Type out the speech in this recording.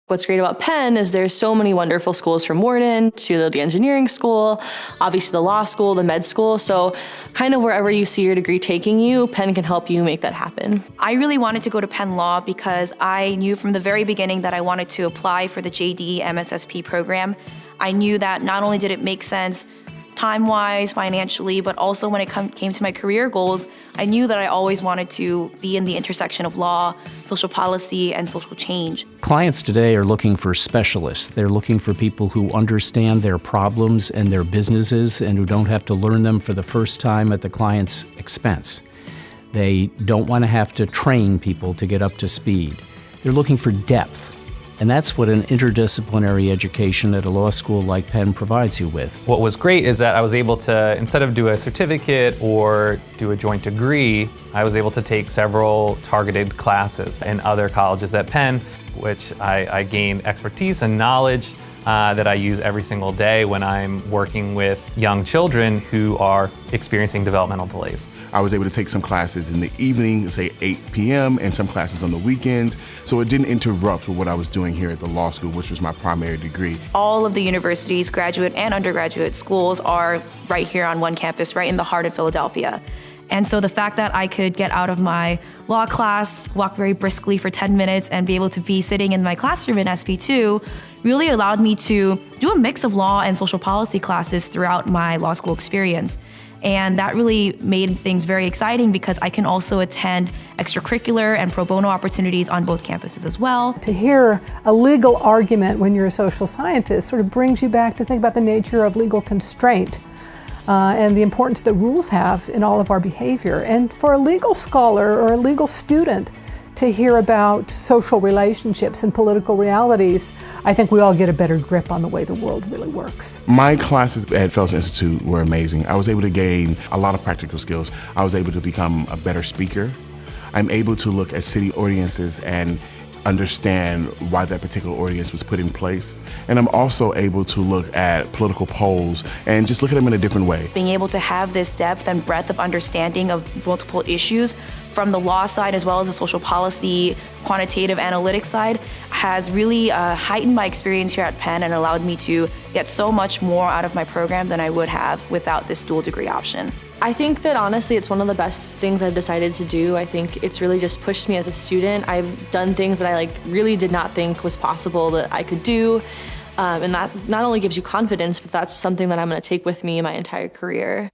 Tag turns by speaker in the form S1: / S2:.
S1: What's great about Penn is there's so many wonderful schools, from Wharton to the engineering school, obviously the law school, the med school. So kind of wherever you see your degree taking you, Penn can help you make that happen.
S2: I really wanted to go to Penn Law because I knew from the very beginning that I wanted to apply for the JD MSSP program. I knew that not only did it make sense time-wise, financially, but also when it came to my career goals, I knew that I always wanted to be in the intersection of law, social policy, and social change.
S3: Clients today are looking for specialists. They're looking for people who understand their problems and their businesses and who don't have to learn them for the first time at the client's expense. They don't want to have to train people to get up to speed. They're looking for depth. And that's what an interdisciplinary education at a law school like Penn provides you with.
S4: What was great is that I was able to, instead of do a certificate or do a joint degree, I was able to take several targeted classes in other colleges at Penn, which I gained expertise and knowledge that I use every single day when I'm working with young children who are experiencing developmental delays.
S5: I was able to take some classes in the evening, say 8 p.m., and some classes on the weekends, so it didn't interrupt with what I was doing here at the law school, which was my primary degree.
S2: All of the universities, graduate and undergraduate schools, are right here on one campus, right in the heart of Philadelphia. And so the fact that I could get out of my law class, walk very briskly for 10 minutes, and be able to be sitting in my classroom in SP2 really allowed me to do a mix of law and social policy classes throughout my law school experience. And that really made things very exciting because I can also attend extracurricular and pro bono opportunities on both campuses as well.
S6: To hear a legal argument when you're a social scientist sort of brings you back to think about the nature of legal constraint and the importance that rules have in all of our behavior. And for a legal scholar or a legal student to hear about social relationships and political realities, I think we all get a better grip on the way the world really works.
S5: My classes at Phelps Institute were amazing. I was able to gain a lot of practical skills. I was able to become a better speaker. I'm able to look at city audiences and understand why that particular audience was put in place. And I'm also able to look at political polls and just look at them in a different way.
S2: Being able to have this depth and breadth of understanding of multiple issues from the law side as well as the social policy, quantitative analytics side has really heightened my experience here at Penn and allowed me to get so much more out of my program than I would have without this dual degree option.
S1: I think that honestly it's one of the best things I've decided to do. I think it's really just pushed me as a student. I've done things that I really did not think was possible that I could do. And that not only gives you confidence, but that's something that I'm going to take with me my entire career.